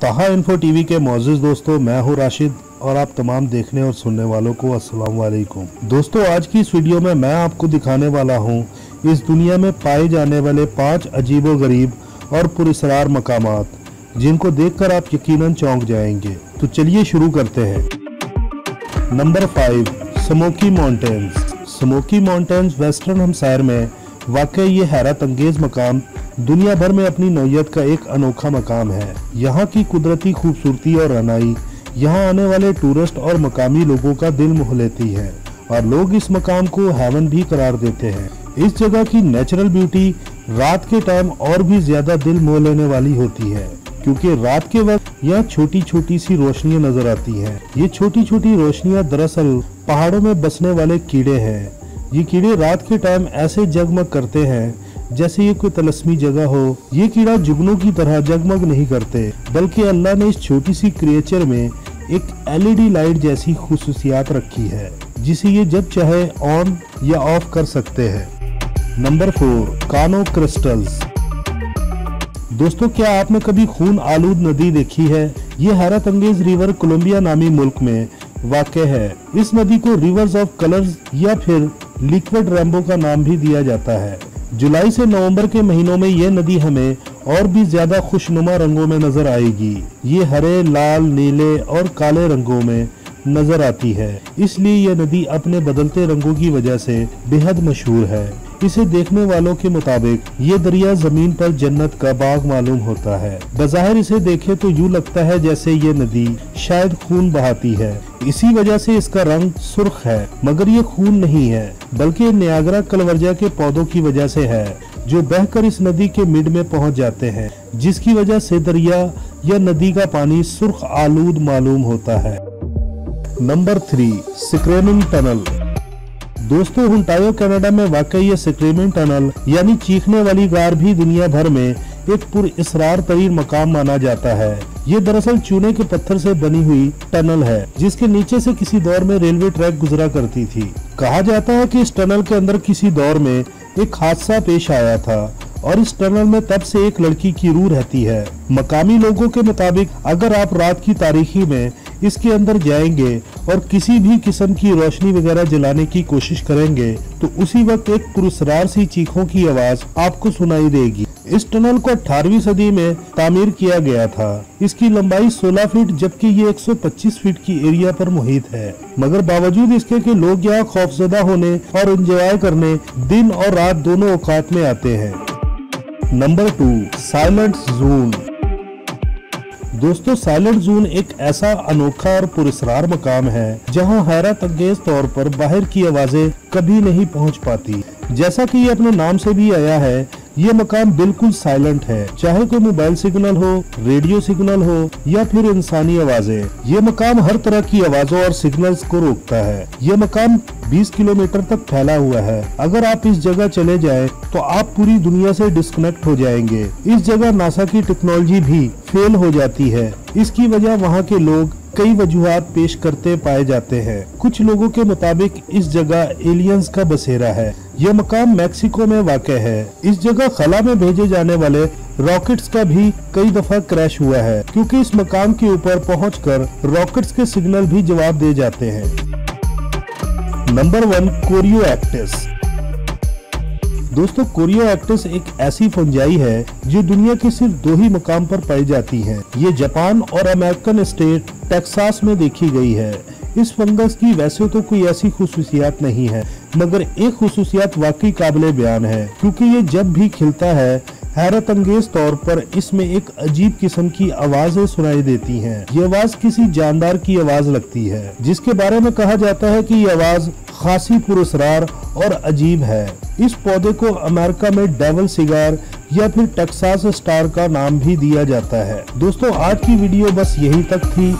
ताहा info TV के मौजूद दोस्तों, मैं हूं राशिद और आप तमाम देखने और सुनने वालों को अस्सलाम वालेकुम। दोस्तों, आज की इस वीडियो में मैं आपको दिखाने वाला हूं इस दुनिया में पाए जाने वाले 5 अजीबोगरीब और पुरअसरार मकामात, जिनको देखकर आप यकीनन चौंक जाएंगे। तो चलिए शुरू करते हैं। Number 5, Smoky Mountains. Smoky Mountains western hemisphere में वाक़ ये हैरत अंगेज मकाम दुनिया भर में अपनी नौयत का एक अनोखा मकाम है। यहाँ की कुदरती खूबसूरती और रनाई यहाँ आने वाले टूरिस्ट और मकामी लोगों का दिल मोह लेती है और लोग इस मकाम को हेवन भी करार देते हैं। इस जगह की नेचुरल ब्यूटी रात के टाइम और भी ज्यादा दिल मोह लेने वाली होती है, क्योंकि रात के वक्त यहाँ छोटी छोटी सी रोशनियां नजर आती हैं। ये छोटी छोटी रोशनियां दरअसल पहाड़ों में बसने वाले कीड़े हैं। ये कीड़े रात के टाइम ऐसे जगमग करते हैं जैसे ये कोई तलस्मी जगह हो। ये कीड़ा जुगनों की तरह जगमग नहीं करते, बल्कि अल्लाह ने इस छोटी सी क्रिएचर में एक LED लाइट जैसी खुसूसियात रखी है, जिसे ये जब चाहे ऑन या ऑफ कर सकते हैं। नंबर 4, कानो क्रिस्टल्स। दोस्तों, क्या आपने कभी खून आलूद नदी देखी है? ये हैरत अंगेज रिवर कोलंबिया नामी मुल्क में वाक़ है। इस नदी को रिवर्स ऑफ कलर्स या फिर लिक्विड रेनबो का नाम भी दिया जाता है। जुलाई से नवंबर के महीनों में यह नदी हमें और भी ज्यादा खुशनुमा रंगों में नजर आएगी। ये हरे, लाल, नीले और काले रंगों में नजर आती है, इसलिए यह नदी अपने बदलते रंगों की वजह से बेहद मशहूर है। इसे देखने वालों के मुताबिक ये दरिया जमीन पर जन्नत का बाग मालूम होता है। बज़ाहिर इसे देखे तो यूँ लगता है जैसे ये नदी शायद खून बहाती है। इसी वजह से इसका रंग सुर्ख है, मगर ये खून नहीं है, बल्कि नियाग्रा कलवर्जा के पौधों की वजह से है, जो बहकर इस नदी के मिड में पहुंच जाते हैं, जिसकी वजह से दरिया या नदी का पानी सुर्ख आलूद मालूम होता है। Number 3, screaming tunnel. दोस्तों, हुंटायो कनाडा में वाक़ ये स्क्रीमिंग टनल यानी चीखने वाली गार भी दुनिया भर में एक पुरअसरार तरीन मकाम माना जाता है। ये दरअसल चूने के पत्थर से बनी हुई टनल है, जिसके नीचे से किसी दौर में रेलवे ट्रैक गुजरा करती थी। कहा जाता है कि इस टनल के अंदर किसी दौर में एक हादसा पेश आया था और इस टनल में तब से एक लड़की की रूह रहती है। मकामी लोगों के मुताबिक अगर आप रात की तारीखी में इसके अंदर जाएंगे और किसी भी किस्म की रोशनी वगैरह जलाने की कोशिश करेंगे तो उसी वक्त एक पुरअसरार सी चीखों की आवाज आपको सुनाई देगी। इस टनल को 18वीं सदी में तामीर किया गया था। इसकी लंबाई 16 फीट जबकि ये 125 फीट की एरिया पर मुहित है, मगर बावजूद इसके कि लोग यहाँ खौफजदा होने और एंजॉय करने दिन और रात दोनों औकात में आते हैं। Number 2, silent zone. दोस्तों, साइलेंट जोन एक ऐसा अनोखा और पुरअसरार मकाम है जहां हैरत अंगेज तौर पर बाहर की आवाजें कभी नहीं पहुंच पाती। जैसा कि ये अपने नाम से भी आया है, ये मकाम बिल्कुल साइलेंट है, चाहे कोई मोबाइल सिग्नल हो, रेडियो सिग्नल हो या फिर इंसानी आवाजें। ये मकाम हर तरह की आवाजों और सिग्नल्स को रोकता है। ये मकाम 20 किलोमीटर तक फैला हुआ है। अगर आप इस जगह चले जाएं, तो आप पूरी दुनिया से डिस्कनेक्ट हो जाएंगे। इस जगह नासा की टेक्नोलॉजी भी फेल हो जाती है। इसकी वजह वहाँ के लोग कई वजूहात पेश करते पाए जाते हैं। कुछ लोगों के मुताबिक इस जगह एलियंस का बसेरा है। यह मकाम मैक्सिको में वाक़ है। इस जगह खला में भेजे जाने वाले रॉकेट्स का भी कई दफा क्रैश हुआ है, क्योंकि इस मकाम के ऊपर पहुंचकर रॉकेट्स के सिग्नल भी जवाब दे जाते हैं। नंबर 1, कोरियोप्टेस। दोस्तों, कोरियोप्टेस एक ऐसी फंजाई है जो दुनिया के सिर्फ 2 ही मकाम पर पाई जाती है। ये जापान और अमेरिकन स्टेट टेक्सास में देखी गई है। इस फंगस की वैसे तो कोई ऐसी खुसूसियात नहीं है, मगर एक खुसूसियात वाकई काबिले बयान है, क्योंकि ये जब भी खिलता है हैरत अंगेज तौर पर इसमें एक अजीब किस्म की आवाजें सुनाई देती हैं। ये आवाज किसी जानदार की आवाज लगती है, जिसके बारे में कहा जाता है कि ये आवाज खासी पुरअसरार और अजीब है। इस पौधे को अमेरिका में डेविल सिगार या फिर टेक्सास स्टार का नाम भी दिया जाता है। दोस्तों, आज की वीडियो बस यही तक थी,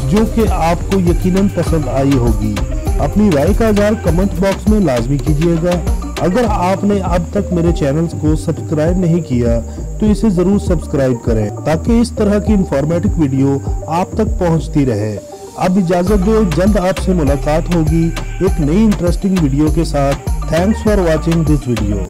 जो कि आपको यकीनन पसंद आई होगी। अपनी राय का इज़हार कमेंट बॉक्स में लाजमी कीजिएगा। अगर आपने अब तक मेरे चैनल्स को सब्सक्राइब नहीं किया तो इसे जरूर सब्सक्राइब करें, ताकि इस तरह की इंफॉर्मेटिव वीडियो आप तक पहुंचती रहे। अब इजाजत दो, जल्द आपसे मुलाकात होगी एक नई इंटरेस्टिंग वीडियो के साथ। Thanks for watching this video.